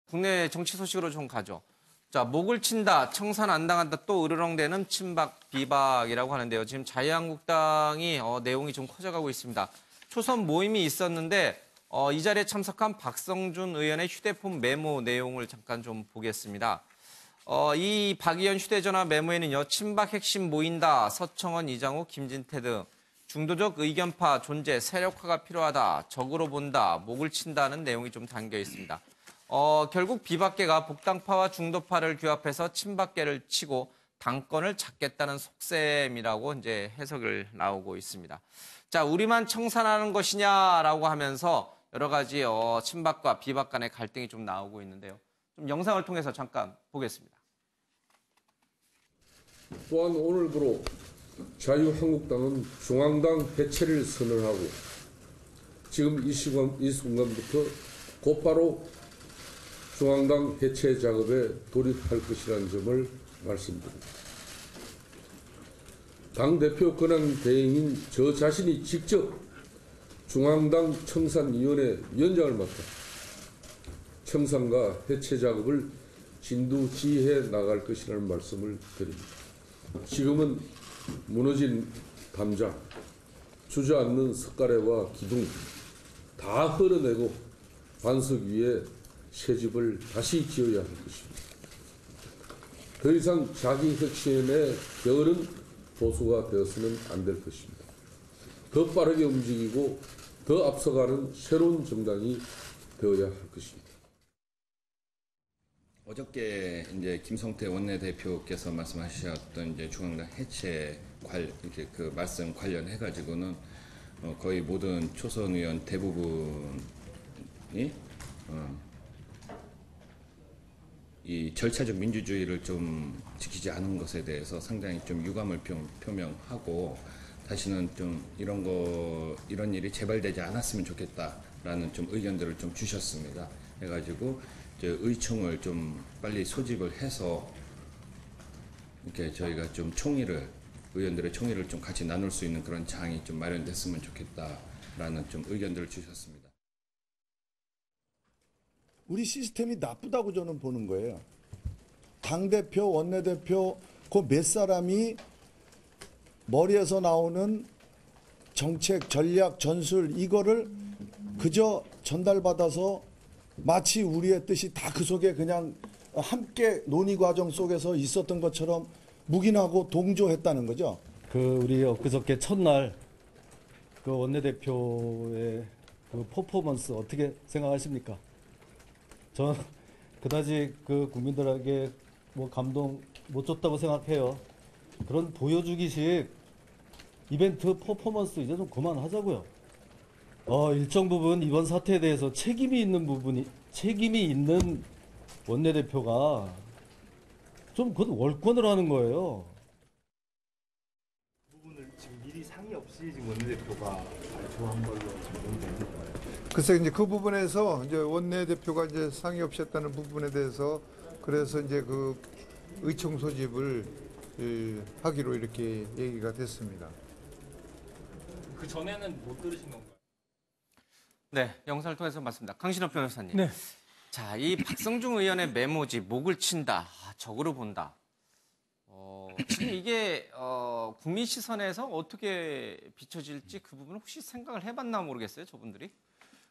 국내 정치 소식으로 좀 가죠. 자, 목을 친다, 청산 안 당한다, 또 으르렁대는 친박, 비박이라고 하는데요. 지금 자유한국당이 내용이 좀 커져가고 있습니다. 초선 모임이 있었는데 이 자리에 참석한 박성준 의원의 휴대폰 메모 내용을 잠깐 좀 보겠습니다. 이 박 의원 휴대전화 메모에는요. 친박 핵심 모인다, 서청원, 이장우, 김진태 등 중도적 의견파 존재, 세력화가 필요하다, 적으로 본다, 목을 친다는 내용이 좀 담겨 있습니다. 결국 비박계가 복당파와 중도파를 규합해서 친박계를 치고 당권을 잡겠다는 속셈이라고 이제 해석을 나오고 있습니다. 자, 우리만 청산하는 것이냐라고 하면서 여러 가지 친박과 비박 간의 갈등이 좀 나오고 있는데요. 좀 영상을 통해서 잠깐 보겠습니다. 또한 오늘부로 자유한국당은 중앙당 해체를 선언하고 지금 이 순간부터 곧바로 중앙당 해체 작업에 돌입할 것이라는 점을 말씀드립니다. 당대표 권한 대행인 저 자신이 직접 중앙당 청산위원회 위원장을 맡아 청산과 해체 작업을 진두지휘해 나갈 것이라는 말씀을 드립니다. 지금은 무너진 담장, 주저앉는 석가래와 기둥 다 헐어내고 반석 위에 새집을 다시 지어야 할 것입니다. 더 이상 자기 혁신의 게으른 보수가 되어서는 안 될 것입니다. 더 빠르게 움직이고 더 앞서가는 새로운 정당이 되어야 할 것입니다. 어저께 이제 김성태 원내대표께서 말씀하셨던 이제 중앙당 해체 이렇게 그 말씀 관련해 가지고는 거의 모든 초선 의원 대부분이 이 절차적 민주주의를 좀 지키지 않은 것에 대해서 상당히 좀 유감을 표명하고 다시는 좀 이런 일이 재발되지 않았으면 좋겠다라는 좀 의견들을 좀 주셨습니다. 해가지고 의총을 좀 빨리 소집을 해서 이렇게 저희가 좀 의원들의 총의를 좀 같이 나눌 수 있는 그런 장이 좀 마련됐으면 좋겠다라는 좀 의견들을 주셨습니다. 우리 시스템이 나쁘다고 저는 보는 거예요. 당대표, 원내대표 그 몇 사람이 머리에서 나오는 정책, 전략, 전술 이거를 그저 전달받아서 마치 우리의 뜻이 다 그 속에 그냥 함께 논의 과정 속에서 있었던 것처럼 묵인하고 동조했다는 거죠. 우리 엊그저께 첫날 그 원내대표의 그 퍼포먼스 어떻게 생각하십니까? 저는 그다지 그 국민들에게 뭐 감동 못 줬다고 생각해요. 그런 보여주기식 이벤트 퍼포먼스 이제 좀 그만하자고요. 일정 부분 이번 사태에 대해서 책임이 있는 원내대표가 좀 그건 월권을 하는 거예요. 그 부분을 지금 미리 상의 없이 지금 원내대표가 발표한 걸로 지금 되는 거예요. 글쎄 이제 그 부분에서 이제 원내대표가 이제 상의 없이 했다는 부분에 대해서 그래서 이제 그 의총 소집을 하기로 이렇게 얘기가 됐습니다. 그 전에는 못 들으신 건가요? 네, 영상을 통해서 봤습니다. 강신업 변호사님. 네. 자, 이 박성중 의원의 메모지, 목을 친다, 적으로 본다. 지금 이게 국민 시선에서 어떻게 비춰질지 그 부분 혹시 생각을 해봤나 모르겠어요, 저분들이?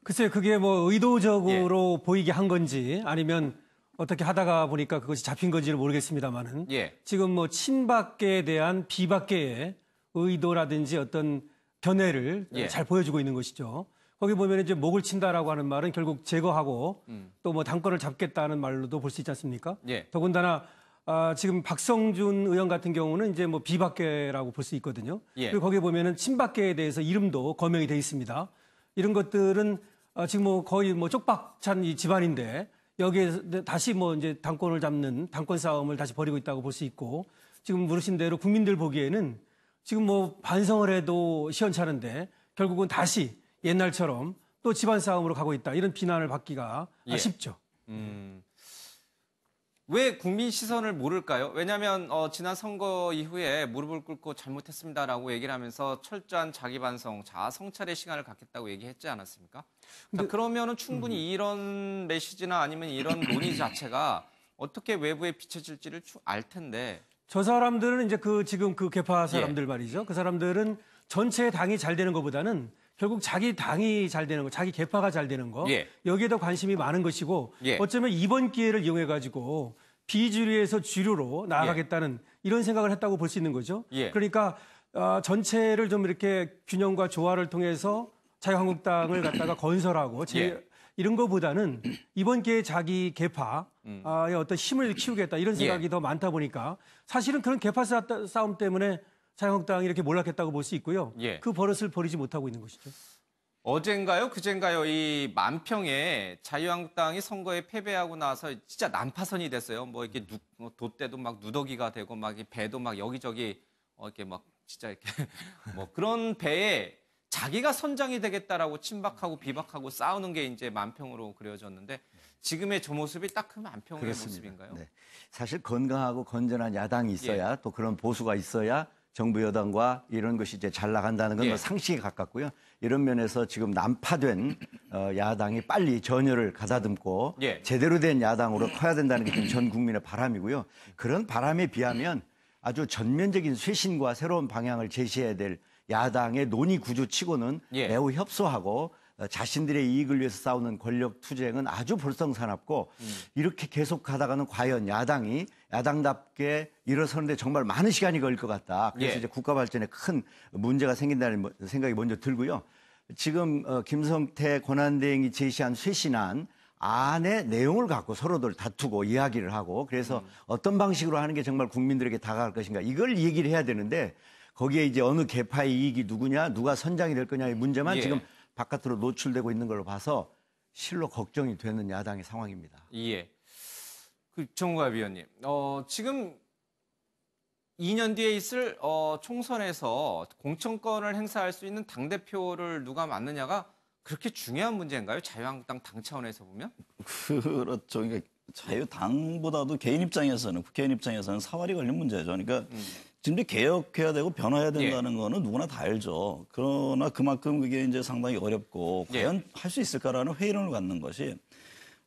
글쎄요, 그게 뭐 의도적으로 보이게 한 건지 아니면 어떻게 하다가 보니까 그것이 잡힌 건지를 모르겠습니다만은 지금 뭐 친박계에 대한 비박계의 의도라든지 어떤 견해를 잘 보여주고 있는 것이죠. 거기 보면 이제 목을 친다라고 하는 말은 결국 제거하고 또 뭐 당권을 잡겠다는 말로도 볼 수 있지 않습니까? 더군다나 지금 박성준 의원 같은 경우는 이제 뭐 비박계라고 볼 수 있거든요. 그리고 거기 보면은 친박계에 대해서 이름도 거명이 돼 있습니다. 이런 것들은 지금 뭐 거의 뭐 쪽박찬 이 집안인데 여기에 다시 뭐 이제 당권을 잡는 당권 싸움을 다시 벌이고 있다고 볼 수 있고 지금 물으신 대로 국민들 보기에는 지금 뭐 반성을 해도 시원찮은데 결국은 다시 옛날처럼 또 집안 싸움으로 가고 있다 이런 비난을 받기가 쉽죠. 왜 국민 시선을 모를까요? 왜냐하면 지난 선거 이후에 무릎을 꿇고 잘못했습니다라고 얘기를 하면서 철저한 자기 반성, 자아 성찰의 시간을 갖겠다고 얘기했지 않았습니까? 자, 그러면은 충분히 이런 메시지나 아니면 이런 논의 자체가 어떻게 외부에 비춰질지를 알 텐데. 저 사람들은 이제 지금 그 개파 사람들 말이죠. 그 사람들은 전체 당이 잘 되는 것보다는 결국 자기 당이 잘 되는 거, 자기 개파가 잘 되는 거, 여기에 더 관심이 많은 것이고, 어쩌면 이번 기회를 이용해가지고 비주류에서 주류로 나아가겠다는 이런 생각을 했다고 볼 수 있는 거죠. 그러니까 전체를 좀 이렇게 균형과 조화를 통해서 자유한국당을 갖다가 건설하고 이런 것보다는 이번 기회에 자기 개파의 어떤 힘을 키우겠다 이런 생각이 더 많다 보니까 사실은 그런 개파 싸움 때문에 자유한국당이 이렇게 몰락했다고 볼 수 있고요. 그 버릇을 버리지 못하고 있는 것이죠. 어젠가요? 그젠가요? 이 만평에 자유한국당이 선거에 패배하고 나서 진짜 난파선이 됐어요. 뭐 이렇게 돛대도 막 누더기가 되고 막 배도 막 여기저기 이렇게 막 진짜 이렇게 뭐 그런 배에 자기가 선장이 되겠다라고 친박하고 비박하고 싸우는 게 이제 만평으로 그려졌는데 지금의 저 모습이 딱 그 만평의 모습인가요? 네. 사실 건강하고 건전한 야당이 있어야 또 그런 보수가 있어야 정부 여당과 이런 것이 이제 잘 나간다는 건 상식에 가깝고요. 이런 면에서 지금 난파된 야당이 빨리 전열을 가다듬고 제대로 된 야당으로 커야 된다는 게 전 국민의 바람이고요. 그런 바람에 비하면 아주 전면적인 쇄신과 새로운 방향을 제시해야 될 야당의 논의 구조치고는 매우 협소하고 자신들의 이익을 위해서 싸우는 권력 투쟁은 아주 볼썽사납고 이렇게 계속 가다가는 과연 야당이 야당답게 일어서는데 정말 많은 시간이 걸릴 것 같다. 그래서 이제 국가 발전에 큰 문제가 생긴다는 생각이 먼저 들고요. 지금 김성태 권한대행이 제시한 쇄신안 안의 내용을 갖고 서로들 다투고 이야기를 하고 그래서 어떤 방식으로 하는 게 정말 국민들에게 다가갈 것인가 이걸 얘기를 해야 되는데 거기에 이제 어느 개파의 이익이 누구냐 누가 선장이 될 거냐의 문제만 지금 바깥으로 노출되고 있는 걸로 봐서 실로 걱정이 되는 야당의 상황입니다. 정우갑 위원님, 지금 2년 뒤에 있을 총선에서 공천권을 행사할 수 있는 당대표를 누가 맡느냐가 그렇게 중요한 문제인가요? 자유한국당 당 차원에서 보면? 그렇죠. 그러니까 자유당보다도 개인 입장에서는 국회의원 입장에서는 사활이 걸린 문제죠. 그러니까 지금 개혁해야 되고 변화해야 된다는 거는 누구나 다 알죠. 그러나 그만큼 그게 이제 상당히 어렵고 과연 할 수 있을까라는 회의론을 갖는 것이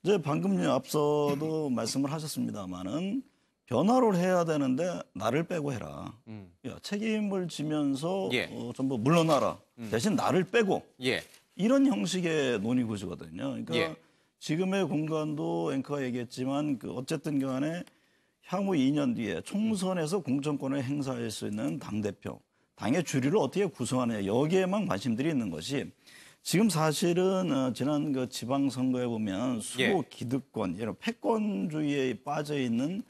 이제 방금 앞서도 말씀을 하셨습니다만은 변화를 해야 되는데 나를 빼고 해라. 야, 책임을 지면서 전부 물러나라. 대신 나를 빼고 이런 형식의 논의 구조거든요. 그러니까 지금의 공간도 앵커가 얘기했지만 어쨌든 간에 향후 2년 뒤에 총선에서 공천권을 행사할 수 있는 당대표, 당의 주류를 어떻게 구성하느냐 여기에만 관심들이 있는 것이 지금 사실은 지난 그 지방선거에 보면 수호 기득권, 이런 패권주의에 빠져 있는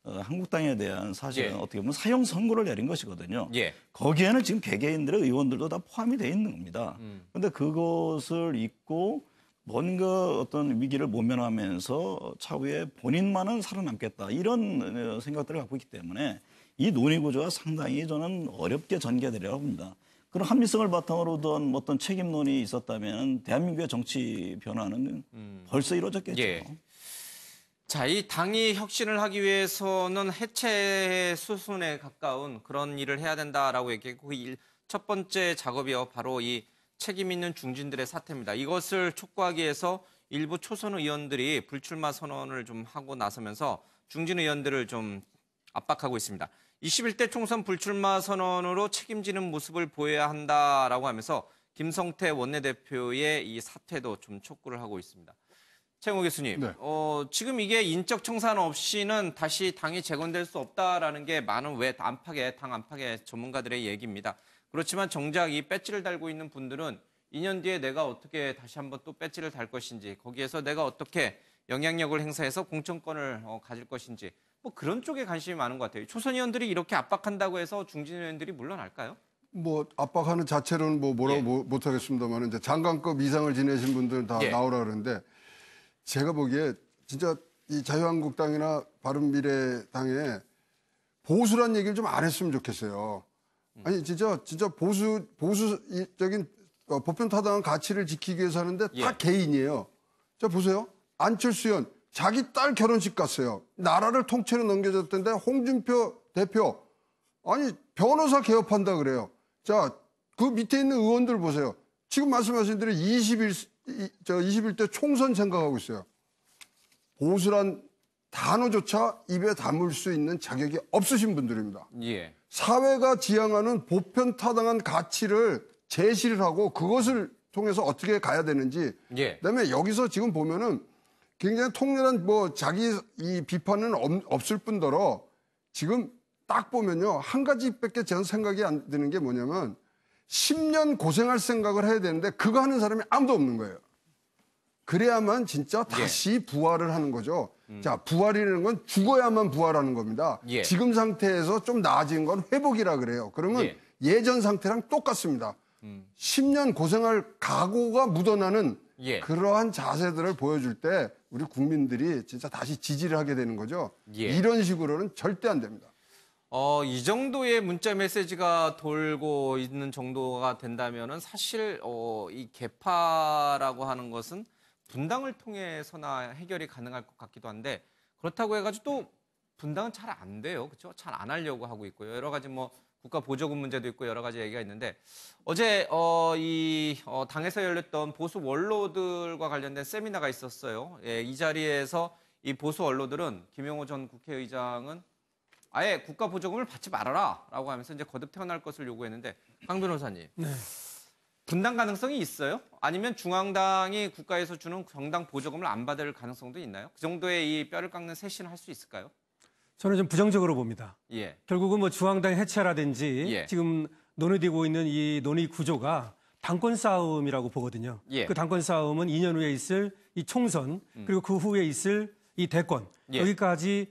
한국당에 대한 사실은 어떻게 보면 사형 선고를 내린 것이거든요. 거기에는 지금 개개인들의 의원들도 다 포함이 돼 있는 겁니다. 그런데 그것을 잊고 뭔가 어떤 위기를 모면하면서 차후에 본인만은 살아남겠다 이런 생각들을 갖고 있기 때문에 이 논의 구조가 상당히 저는 어렵게 전개되리라고 봅니다. 그런 합리성을 바탕으로 둔 어떤 책임론이 있었다면 대한민국의 정치 변화는 벌써 이루어졌겠죠. 자, 이 당이 혁신을 하기 위해서는 해체 수순에 가까운 그런 일을 해야 된다라고 얘기했고 첫 번째 작업이요. 바로 이 책임 있는 중진들의 사퇴입니다. 이것을 촉구하기 위해서 일부 초선 의원들이 불출마 선언을 좀 하고 나서면서 중진 의원들을 좀 압박하고 있습니다. 21대 총선 불출마 선언으로 책임지는 모습을 보여야 한다라고 하면서 김성태 원내대표의 이 사퇴도 좀 촉구를 하고 있습니다. 최영호 교수님, 지금 이게 인적 청산 없이는 다시 당이 재건될 수 없다라는 게 많은 당 안팎의 전문가들의 얘기입니다. 그렇지만 정작 이 배지를 달고 있는 분들은 2년 뒤에 내가 어떻게 다시 한번 또 배지를 달 것인지 거기에서 내가 어떻게 영향력을 행사해서 공천권을 가질 것인지 뭐 그런 쪽에 관심이 많은 것 같아요. 초선 의원들이 이렇게 압박한다고 해서 중진 의원들이 물러날까요? 뭐 압박하는 자체로는 뭐라고 못하겠습니다만 이제 장관급 이상을 지내신 분들은 다 나오라 그러는데 제가 보기에 진짜 이 자유한국당이나 바른미래당에 보수란 얘기를 좀 안 했으면 좋겠어요. 아니 진짜 보수적인 보편타당한 가치를 지키기 위해서 하는데 다 개인이에요. 자 보세요. 안철수 의원 자기 딸 결혼식 갔어요. 나라를 통째로 넘겨줬던데 홍준표 대표 아니 변호사 개업한다 그래요. 자, 그 밑에 있는 의원들 보세요. 지금 말씀하신 대로 21대 총선 생각하고 있어요. 보수란 단어조차 입에 담을 수 있는 자격이 없으신 분들입니다. 예. 사회가 지향하는 보편타당한 가치를 제시를 하고 그것을 통해서 어떻게 가야 되는지. 예. 그다음에 여기서 지금 보면은 굉장히 통렬한 뭐 자기 이 비판은 없을 뿐더러 지금 딱 보면요 한 가지밖에 저는 생각이 안 드는 게 뭐냐면 10년 고생할 생각을 해야 되는데 그거 하는 사람이 아무도 없는 거예요. 그래야만 진짜 다시 부활을 하는 거죠. 자, 부활이라는 건 죽어야만 부활하는 겁니다. 예. 지금 상태에서 좀 나아진 건 회복이라 그래요. 그러면 예전 상태랑 똑같습니다. 10년 고생할 각오가 묻어나는 그러한 자세들을 보여줄 때 우리 국민들이 진짜 다시 지지를 하게 되는 거죠. 이런 식으로는 절대 안 됩니다. 이 정도의 문자 메시지가 돌고 있는 정도가 된다면은 사실 이 개파라고 하는 것은 분당을 통해서나 해결이 가능할 것 같기도 한데 그렇다고 해가지고 또 분당은 잘 안 돼요, 그렇죠? 잘 안 하려고 하고 있고요. 여러 가지 뭐 국가 보조금 문제도 있고 여러 가지 얘기가 있는데 어제 당에서 열렸던 보수 원로들과 관련된 세미나가 있었어요. 예, 이 자리에서 이 보수 원로들은 김용호 전 국회의장은 아예 국가 보조금을 받지 말아라라고 하면서 이제 거듭 태어날 것을 요구했는데 강 변호사님, 분당 가능성이 있어요? 아니면 중앙당이 국가에서 주는 정당 보조금을 안 받을 가능성도 있나요? 그 정도의 이 뼈를 깎는 쇄신을 할 수 있을까요? 저는 좀 부정적으로 봅니다. 예. 결국은 뭐 중앙당 해체라든지 지금 논의되고 있는 이 논의 구조가 당권 싸움이라고 보거든요. 그 당권 싸움은 2년 후에 있을 이 총선 그리고 그 후에 있을 이 대권 여기까지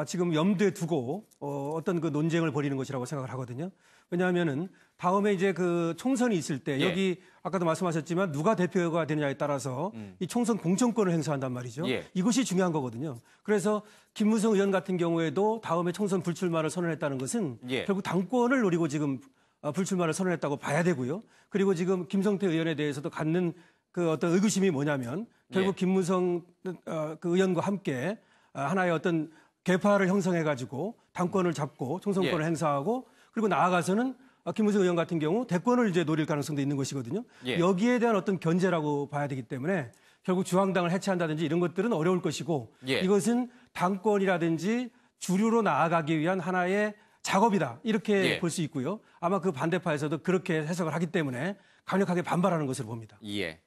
지금 염두에 두고 어떤 그 논쟁을 벌이는 것이라고 생각을 하거든요. 왜냐하면은 다음에 이제 그 총선이 있을 때 여기 아까도 말씀하셨지만 누가 대표가 되느냐에 따라서 이 총선 공천권을 행사한단 말이죠. 이것이 중요한 거거든요. 그래서 김무성 의원 같은 경우에도 다음에 총선 불출마를 선언했다는 것은 결국 당권을 노리고 지금 불출마를 선언했다고 봐야 되고요. 그리고 지금 김성태 의원에 대해서도 갖는 그 어떤 의구심이 뭐냐면 결국 김무성 그 의원과 함께 하나의 어떤 개파를 형성해가지고 당권을 잡고 총선권을 행사하고 그리고 나아가서는 김무성 의원 같은 경우 대권을 이제 노릴 가능성도 있는 것이거든요. 여기에 대한 어떤 견제라고 봐야 되기 때문에 결국 중앙당을 해체한다든지 이런 것들은 어려울 것이고 이것은 당권이라든지 주류로 나아가기 위한 하나의 작업이다. 이렇게 볼 수 있고요. 아마 그 반대파에서도 그렇게 해석을 하기 때문에 강력하게 반발하는 것으로 봅니다. 예.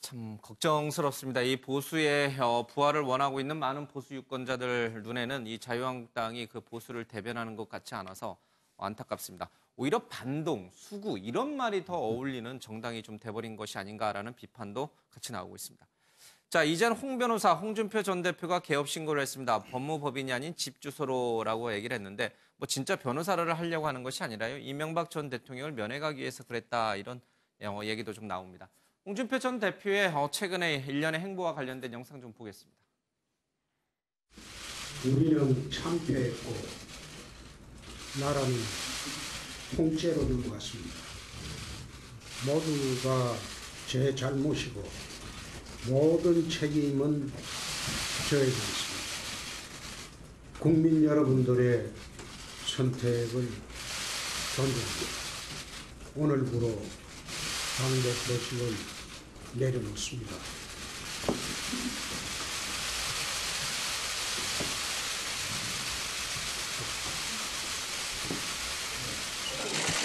참 걱정스럽습니다. 이 보수의 부활을 원하고 있는 많은 보수 유권자들 눈에는 이 자유한국당이 그 보수를 대변하는 것 같지 않아서 안타깝습니다. 오히려 반동, 수구 이런 말이 더 어울리는 정당이 좀 돼버린 것이 아닌가라는 비판도 같이 나오고 있습니다. 자, 이제는 홍 변호사, 홍준표 전 대표가 개업 신고를 했습니다. 법무법인이 아닌 집 주소로라고 얘기를 했는데 뭐 진짜 변호사를 하려고 하는 것이 아니라요. 이명박 전 대통령을 면회가기 위해서 그랬다 이런 얘기도 좀 나옵니다. 홍준표 전 대표의 최근의 일련의 행보와 관련된 영상 좀 보겠습니다. 우리는 참패했고 나라는 통째로 넘어갔습니다. 모두가 제 잘못이고 모든 책임은 저에게 있습니다. 국민 여러분들의 선택을 존중합니다. 오늘부로 당대표직을 내려놓습니다.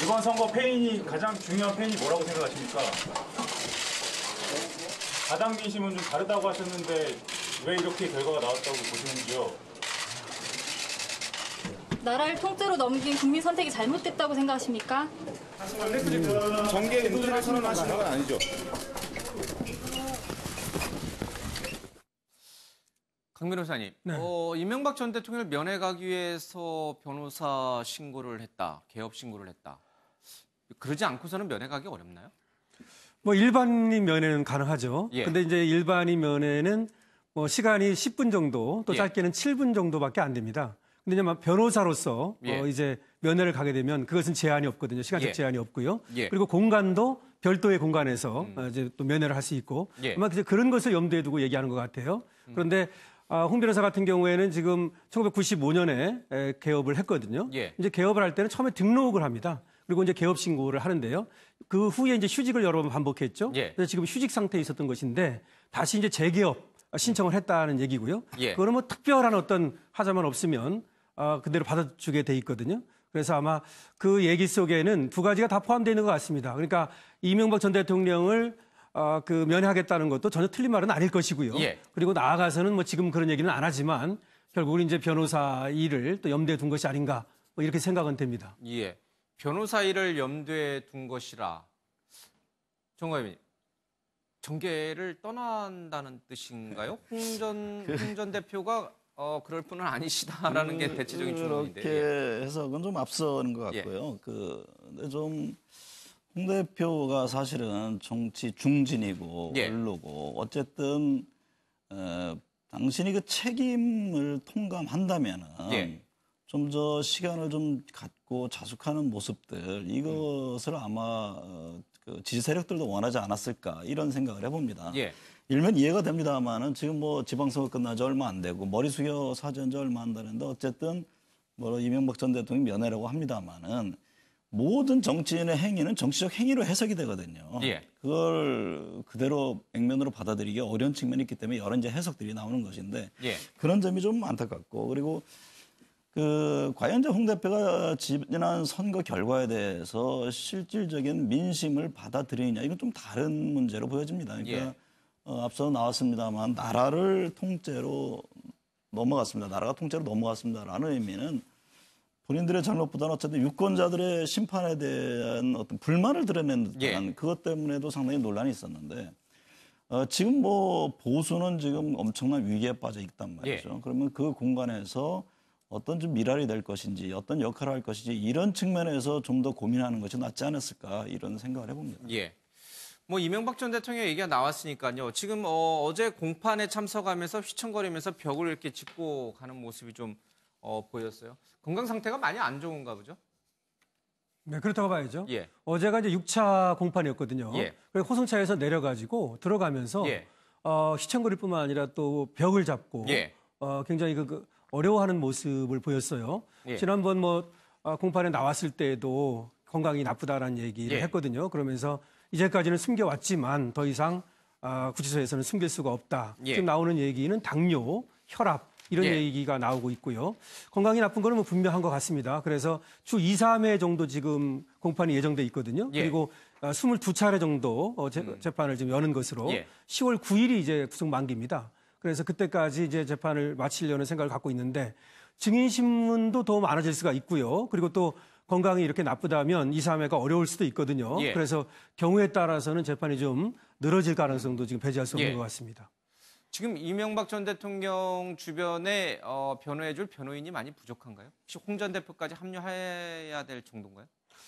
이번 선거 패인이 가장 중요한 패인이 뭐라고 생각하십니까? 가당 민심은 좀 다르다고 하셨는데 왜 이렇게 결과가 나왔다고 보시는지요? 나라를 통째로 넘긴 국민 선택이 잘못됐다고 생각하십니까? 정계 은퇴를 선언하시는 건 아니죠? 강 변호사님, 이명박 전 대통령을 면회 가기 위해서 변호사 신고를 했다, 개업 신고를 했다. 그러지 않고서는 면회 가기 어렵나요? 뭐 일반인 면회는 가능하죠. 근데 이제 일반인 면회는 뭐 시간이 10분 정도, 또 짧게는 7분 정도밖에 안 됩니다. 근데 이제 변호사로서 이제 면회를 가게 되면 그것은 제한이 없거든요. 시간적 제한이 없고요. 그리고 공간도 별도의 공간에서 이제 또 면회를 할 수 있고 예. 아마 이제 그런 것을 염두에 두고 얘기하는 것 같아요. 그런데 홍 변호사 같은 경우에는 지금 1995년에 개업을 했거든요. 예. 이제 개업을 할 때는 처음에 등록을 합니다. 그리고 이제 개업 신고를 하는데요. 그 후에 이제 휴직을 여러 번 반복했죠. 예. 그래서 지금 휴직 상태에 있었던 것인데 다시 이제 재개업 신청을 했다는 얘기고요. 예. 그거는 뭐 특별한 어떤 하자만 없으면 그대로 받아주게 돼 있거든요. 그래서 아마 그 얘기 속에는 두 가지가 다 포함되어 있는 것 같습니다. 그러니까 이명박 전 대통령을 그 면회하겠다는 것도 전혀 틀린 말은 아닐 것이고요. 예. 그리고 나아가서는 뭐 지금 그런 얘기는 안 하지만 결국은 이제 변호사 일을 또 염두에 둔 것이 아닌가 뭐 이렇게 생각은 됩니다. 예. 변호사 일을 염두에 둔 것이라. 정관님, 정계를 떠난다는 뜻인가요? 홍 전 대표가 그럴 분은 아니시다라는 게 대체적인 주문인데. 그렇게 해석은 좀 앞서는 것 같고요. 근데 좀 홍 대표가 사실은 정치 중진이고 원로고 어쨌든 당신이 그 책임을 통감한다면은 좀 더 시간을 좀 갖고 자숙하는 모습들 이것을 아마 그 지지 세력들도 원하지 않았을까 이런 생각을 해봅니다. 일면 이해가 됩니다만은 지금 뭐 지방선거 끝난 지 얼마 안 되고 머리 숙여 사죄한 지 얼마 안 되는데 어쨌든 뭐 이명박 전 대통령 면회라고 합니다만은 모든 정치인의 행위는 정치적 행위로 해석이 되거든요. 그걸 그대로 액면으로 받아들이기 어려운 측면이 있기 때문에 여러 이제 해석들이 나오는 것인데 그런 점이 좀 안타깝고 그리고 과연 이제 홍 대표가 지난 선거 결과에 대해서 실질적인 민심을 받아들이느냐 이건 좀 다른 문제로 보여집니다. 그러니까 앞서 나왔습니다만 나라를 통째로 넘어갔습니다. 나라가 통째로 넘어갔습니다라는 의미는 본인들의 잘못보다는 어쨌든 유권자들의 심판에 대한 어떤 불만을 드러낸 듯한 그것 때문에도 상당히 논란이 있었는데 지금 뭐 보수는 지금 엄청난 위기에 빠져 있단 말이죠. 그러면 그 공간에서 어떤 좀 미랄이 될 것인지 어떤 역할을 할 것인지 이런 측면에서 좀 더 고민하는 것이 낫지 않았을까 이런 생각을 해봅니다. 뭐 이명박 전 대통령 얘기가 나왔으니까요. 지금 어제 공판에 참석하면서 휘청거리면서 벽을 이렇게 짚고 가는 모습이 좀 보였어요. 건강 상태가 많이 안 좋은가 보죠? 네, 그렇다고 봐야죠. 어제가 이제 6차 공판이었거든요. 그래서 호승차에서 내려가지고 들어가면서 휘청거릴 뿐만 아니라 또 벽을 잡고 굉장히 어려워하는 모습을 보였어요. 지난번 뭐 공판에 나왔을 때에도 건강이 나쁘다라는 얘기를 했거든요. 그러면서 이제까지는 숨겨왔지만 더 이상 구치소에서는 숨길 수가 없다. 지금 나오는 얘기는 당뇨, 혈압 이런 얘기가 나오고 있고요. 건강이 나쁜 거는 뭐 분명한 것 같습니다. 그래서 주 2, 3회 정도 지금 공판이 예정돼 있거든요. 그리고 22차례 정도 재판을 지금 여는 것으로 10월 9일이 이제 구속 만기입니다. 그래서 그때까지 이제 재판을 마치려는 생각을 갖고 있는데 증인신문도 더 많아질 수가 있고요. 그리고 또 건강이 이렇게 나쁘다면 2, 3회가 어려울 수도 있거든요. 그래서 경우에 따라서는 재판이 좀 늘어질 가능성도 지금 배제할 수 없는 것 같습니다. 지금 이명박 전 대통령 주변에 변호해줄 변호인이 많이 부족한가요? 혹시 홍 전 대표까지 합류해야 될 정도인가요?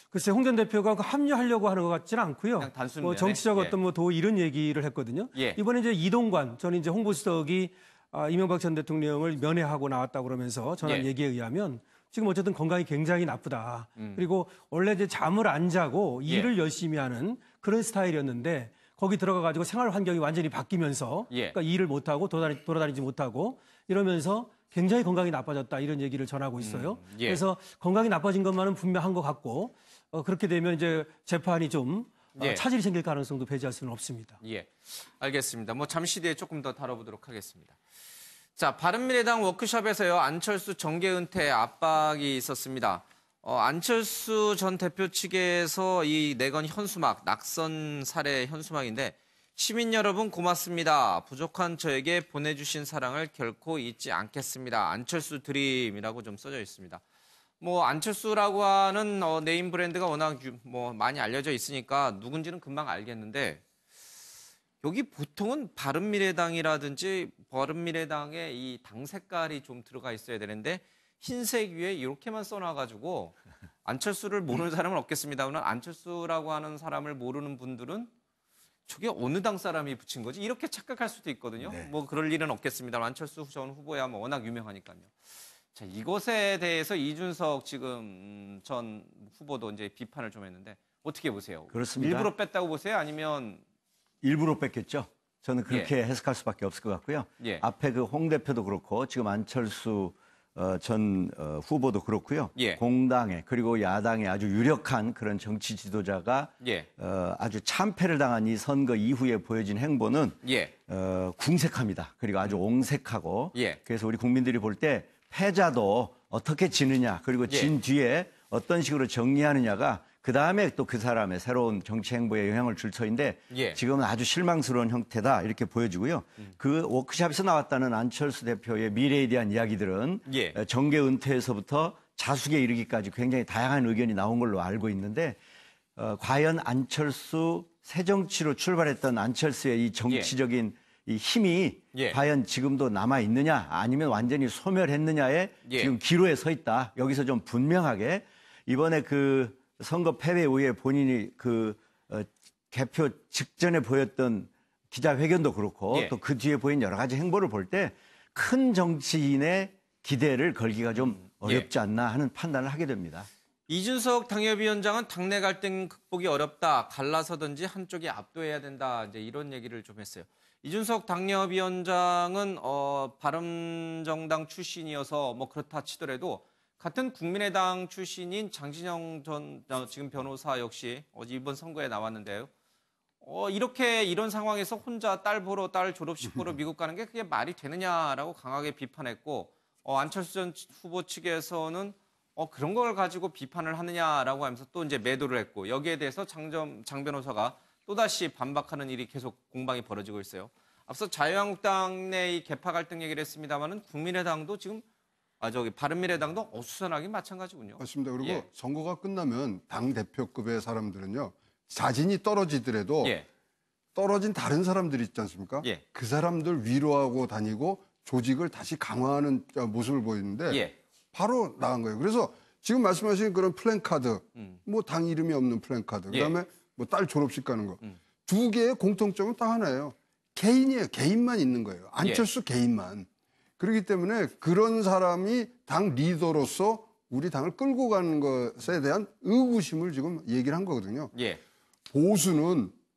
글쎄 홍 전 대표가 합류하려고 하는 것 같지는 않고요. 그냥 단순 뭐 정치적 어떤 뭐 도 이런 얘기를 했거든요. 이번에 이제 이동관 전 이제 홍보수석이 이명박 전 대통령을 면회하고 나왔다고 그러면서 전한 얘기에 의하면 지금 어쨌든 건강이 굉장히 나쁘다. 그리고 원래 이제 잠을 안 자고 일을 열심히 하는 그런 스타일이었는데 거기 들어가가지고 생활 환경이 완전히 바뀌면서 그러니까 일을 못하고 돌아다니지 못하고 이러면서 굉장히 건강이 나빠졌다 이런 얘기를 전하고 있어요. 그래서 건강이 나빠진 것만은 분명한 것 같고 그렇게 되면 이제 재판이 좀 차질이 생길 가능성도 배제할 수는 없습니다. 알겠습니다. 뭐 잠시 뒤에 조금 더 다뤄보도록 하겠습니다. 자, 바른미래당 워크숍에서요 안철수 정계 은퇴 압박이 있었습니다. 안철수 전 대표 측에서 이 내건 현수막, 낙선 사례 현수막인데 시민 여러분 고맙습니다. 부족한 저에게 보내주신 사랑을 결코 잊지 않겠습니다. 안철수 드림이라고 좀 써져 있습니다. 뭐 안철수라고 하는 네임 브랜드가 워낙 뭐 많이 알려져 있으니까 누군지는 금방 알겠는데 여기 보통은 바른미래당이라든지 바른미래당의 이 당 색깔이 좀 들어가 있어야 되는데 흰색 위에 이렇게만 써놔가지고 안철수를 모르는 사람은 없겠습니다만 안철수라고 하는 사람을 모르는 분들은 저게 어느 당 사람이 붙인 거지? 이렇게 착각할 수도 있거든요. 뭐 그럴 일은 없겠습니다만 안철수 전 후보야 뭐 워낙 유명하니까요. 자, 이것에 대해서 이준석 지금 전 후보도 이제 비판을 좀 했는데 어떻게 보세요? 그렇습니다. 일부러 뺐다고 보세요? 아니면 일부러 뺐겠죠. 저는 그렇게 해석할 수밖에 없을 것 같고요. 앞에 그 홍 대표도 그렇고 지금 안철수 전 후보도 그렇고요. 공당에 그리고 야당에 아주 유력한 그런 정치 지도자가 아주 참패를 당한 이 선거 이후에 보여진 행보는 궁색합니다. 그리고 아주 옹색하고 그래서 우리 국민들이 볼 때 패자도 어떻게 지느냐 그리고 진 뒤에 어떤 식으로 정리하느냐가 그다음에 또 그 사람의 새로운 정치 행보에 영향을 줄 터인데 지금은 아주 실망스러운 형태다 이렇게 보여지고요. 그 워크숍에서 나왔다는 안철수 대표의 미래에 대한 이야기들은 정계 은퇴에서부터 자숙에 이르기까지 굉장히 다양한 의견이 나온 걸로 알고 있는데 과연 안철수 새정치로 출발했던 안철수의 이 정치적인 이 힘이 과연 지금도 남아 있느냐 아니면 완전히 소멸했느냐에 지금 기로에 서 있다. 여기서 좀 분명하게 이번에 그 선거 패배 이후에 본인이 그 개표 직전에 보였던 기자회견도 그렇고 또 그 뒤에 보인 여러 가지 행보를 볼 때 큰 정치인의 기대를 걸기가 좀 어렵지 않나 하는 판단을 하게 됩니다. 이준석 당협위원장은 당내 갈등 극복이 어렵다. 갈라서든지 한쪽이 압도해야 된다. 이제 이런 얘기를 좀 했어요. 이준석 당협위원장은 바른정당 출신이어서 뭐 그렇다 치더라도 같은 국민의당 출신인 장진영 전 지금 변호사 역시 이번 선거에 나왔는데요. 이런 상황에서 혼자 딸 졸업식 보러 미국 가는 게 그게 말이 되느냐라고 강하게 비판했고 안철수 전 후보 측에서는 그런 걸 가지고 비판을 하느냐라고 하면서 또 이제 매도를 했고 여기에 대해서 장 변호사가 또다시 반박하는 일이 계속 공방이 벌어지고 있어요. 앞서 자유한국당 내 이 계파 갈등 얘기를 했습니다만은 국민의당도 지금 바른미래당도 어수선하기 마찬가지군요. 맞습니다. 그리고 선거가 끝나면 당 대표급의 사람들은요 자진이 떨어지더라도 떨어진 다른 사람들이 있지 않습니까? 그 사람들 위로하고 다니고 조직을 다시 강화하는 모습을 보이는데 바로 나간 거예요. 그래서 지금 말씀하신 그런 플랜카드, 뭐 당 이름이 없는 플랜카드, 그다음에 뭐 딸 졸업식 가는 거, 두 개의 공통점은 딱 하나예요. 개인이에요. 개인만 있는 거예요. 안철수 개인만. 그렇기 때문에 그런 사람이 당 리더로서 우리 당을 끌고 가는 것에 대한 의구심을 지금 얘기를 한 거거든요.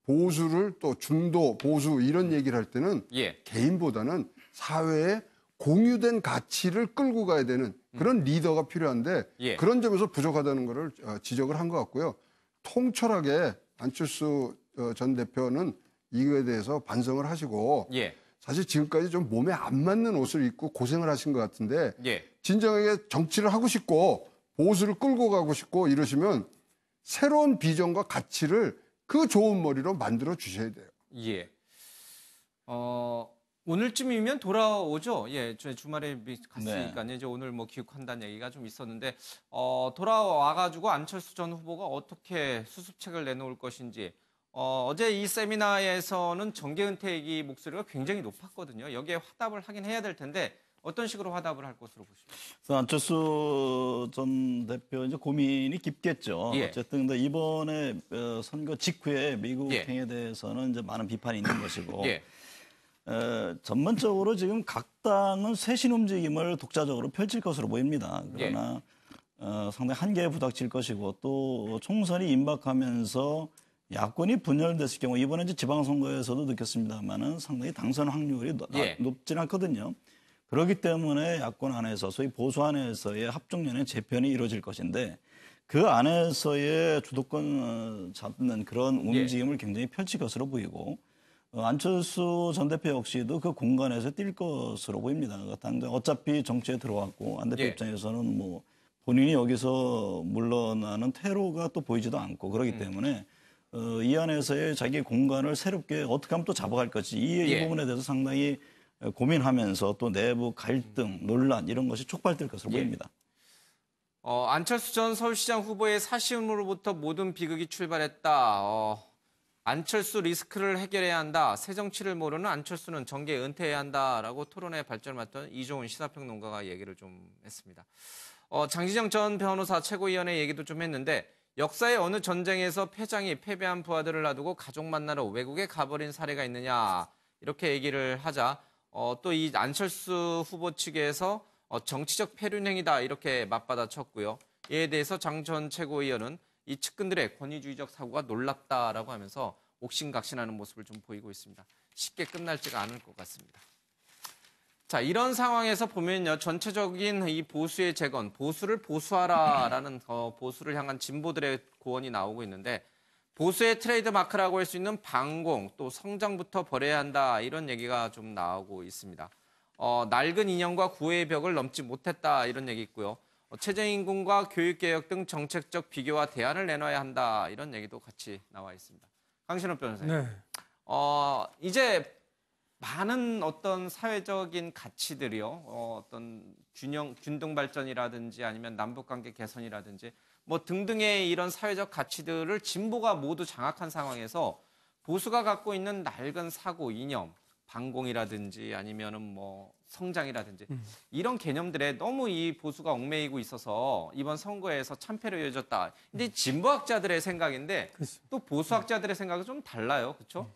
보수를 또 중도, 보수 이런 얘기를 할 때는 개인보다는 사회에 공유된 가치를 끌고 가야 되는 그런 리더가 필요한데 그런 점에서 부족하다는 것을 지적을 한 것 같고요. 통철하게 안철수 전 대표는 이거에 대해서 반성을 하시고 사실 지금까지 좀 몸에 안 맞는 옷을 입고 고생을 하신 것 같은데 진정하게 정치를 하고 싶고 보수를 끌고 가고 싶고 이러시면 새로운 비전과 가치를 그 좋은 머리로 만들어 주셔야 돼요. 오늘쯤이면 돌아오죠. 저희 주말에 갔으니까 이제 오늘 뭐 귀국한다는 얘기가 좀 있었는데 돌아와가지고 안철수 전 후보가 어떻게 수습책을 내놓을 것인지 어제 이 세미나에서는 정계 은퇴 얘기 목소리가 굉장히 높았거든요. 여기에 화답을 하긴 해야 될 텐데 어떤 식으로 화답을 할 것으로 보십니까? 안철수 전 대표 이제 고민이 깊겠죠. 어쨌든 근데 이번에 선거 직후에 미국 행에 대해서는 이제 많은 비판이 있는 것이고 전반적으로 지금 각 당은 쇄신 움직임을 독자적으로 펼칠 것으로 보입니다. 그러나 상당히 한계에 부닥칠 것이고 또 총선이 임박하면서 야권이 분열됐을 경우 이번에 이제 지방선거에서도 느꼈습니다만은 상당히 당선 확률이 높진 않거든요. 그렇기 때문에 야권 안에서 소위 보수 안에서의 합종연의 재편이 이루어질 것인데 그 안에서의 주도권 잡는 그런 움직임을 굉장히 펼칠 것으로 보이고 안철수 전 대표 역시도 그 공간에서 뛸 것으로 보입니다. 어차피 정치에 들어왔고 안 대표 입장에서는 뭐 본인이 여기서 물러나는 퇴로가 또 보이지도 않고 그렇기 때문에 이 안에서의 자기의 공간을 새롭게 어떻게 하면 또 잡아갈 것인지 이 부분에 대해서 상당히 고민하면서 또 내부 갈등, 논란 이런 것이 촉발될 것으로 보입니다. 안철수 전 서울시장 후보의 사시음으로부터 모든 비극이 출발했다. 안철수 리스크를 해결해야 한다. 새 정치를 모르는 안철수는 정계 은퇴해야 한다라고 토론회 발전을 맡던 이종훈 시사평론가가 얘기를 좀 했습니다. 장진영 전 변호사 최고위원회 얘기도 좀 했는데 역사의 어느 전쟁에서 패장이 패배한 부하들을 놔두고 가족 만나러 외국에 가버린 사례가 있느냐 이렇게 얘기를 하자 또 이 안철수 후보 측에서 정치적 패륜행위다 이렇게 맞받아쳤고요. 이에 대해서 장 전 최고위원은 이 측근들의 권위주의적 사고가 놀랍다라고 하면서 옥신각신하는 모습을 좀 보이고 있습니다. 쉽게 끝날지가 않을 것 같습니다. 자, 이런 상황에서 보면요, 전체적인 이 보수의 재건, 보수를 보수하라라는 보수를 향한 진보들의 고언이 나오고 있는데, 보수의 트레이드 마크라고 할 수 있는 반공, 또 성장부터 버려야 한다, 이런 얘기가 좀 나오고 있습니다. 낡은 이념과 구애의 벽을 넘지 못했다, 이런 얘기 있고요. 최저임금과 교육개혁 등 정책적 비교와 대안을 내놔야 한다, 이런 얘기도 같이 나와 있습니다. 강신업 변호사님. 네. 이제 많은 어떤 사회적인 가치들이요, 어떤 균등 발전이라든지 아니면 남북관계 개선이라든지 뭐 등등의 이런 사회적 가치들을 진보가 모두 장악한 상황에서 보수가 갖고 있는 낡은 사고, 이념, 반공이라든지 아니면은 뭐 성장이라든지 이런 개념들에 너무 이 보수가 얽매이고 있어서 이번 선거에서 참패로 이어졌다. 근데 진보학자들의 생각인데 또 보수학자들의 생각은 좀 달라요. 그렇죠?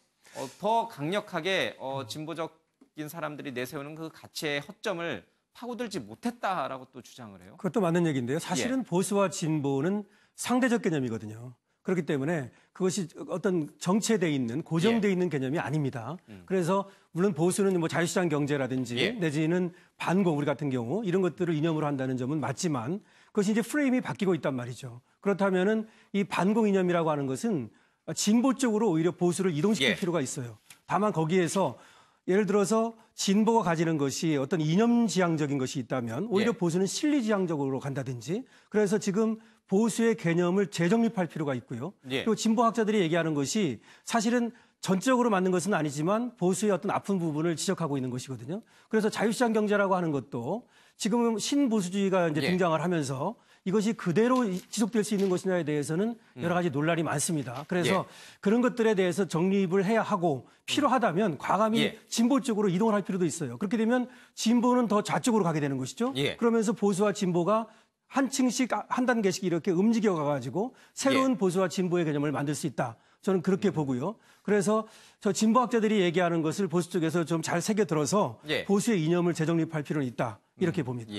더 강력하게 진보적인 사람들이 내세우는 그 가치의 허점을 파고들지 못했다라고 또 주장을 해요. 그것도 맞는 얘기인데요. 사실은 보수와 진보는 상대적 개념이거든요. 그렇기 때문에 그것이 어떤 정체돼 있는 고정돼 있는 개념이 아닙니다. 그래서 물론 보수는 뭐 자유시장 경제라든지 내지는 반공 우리 같은 경우 이런 것들을 이념으로 한다는 점은 맞지만 그것이 이제 프레임이 바뀌고 있단 말이죠. 그렇다면은 이 반공 이념이라고 하는 것은 진보 쪽으로 오히려 보수를 이동시킬 필요가 있어요. 다만 거기에서 예를 들어서 진보가 가지는 것이 어떤 이념지향적인 것이 있다면 오히려 보수는 실리지향적으로 간다든지 그래서 지금 보수의 개념을 재정립할 필요가 있고요. 그리고 진보학자들이 얘기하는 것이 사실은 전적으로 맞는 것은 아니지만 보수의 어떤 아픈 부분을 지적하고 있는 것이거든요. 그래서 자유시장 경제라고 하는 것도 지금 신보수주의가 이제 등장을 하면서 이것이 그대로 지속될 수 있는 것이냐에 대해서는 여러 가지 논란이 많습니다. 그래서 그런 것들에 대해서 정립을 해야 하고 필요하다면 과감히 진보 쪽으로 이동을 할 필요도 있어요. 그렇게 되면 진보는 더 좌쪽으로 가게 되는 것이죠. 그러면서 보수와 진보가 한 층씩 한 단계씩 이렇게 움직여 가가지고 새로운 보수와 진보의 개념을 만들 수 있다. 저는 그렇게 보고요. 그래서 저 진보학자들이 얘기하는 것을 보수 쪽에서 좀 잘 새겨들어서 보수의 이념을 재정립할 필요는 있다. 이렇게 봅니다.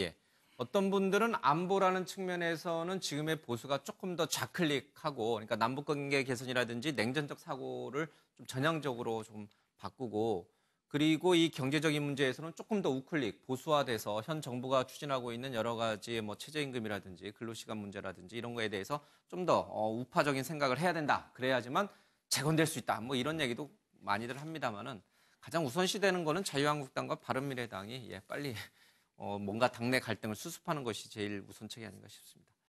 어떤 분들은 안보라는 측면에서는 지금의 보수가 조금 더 좌클릭하고, 그러니까 남북관계 개선이라든지 냉전적 사고를 좀 전향적으로 좀 바꾸고, 그리고 이 경제적인 문제에서는 조금 더 우클릭, 보수화돼서 현 정부가 추진하고 있는 여러 가지 뭐 최저임금이라든지 근로시간 문제라든지 이런 거에 대해서 좀 더 우파적인 생각을 해야 된다. 그래야지만 재건될 수 있다. 뭐 이런 얘기도 많이들 합니다만은 가장 우선시되는 거는 자유한국당과 바른미래당이 빨리 뭔가 당내 갈등을 수습하는 것이 제일 우선책이 아닌가 싶습니다.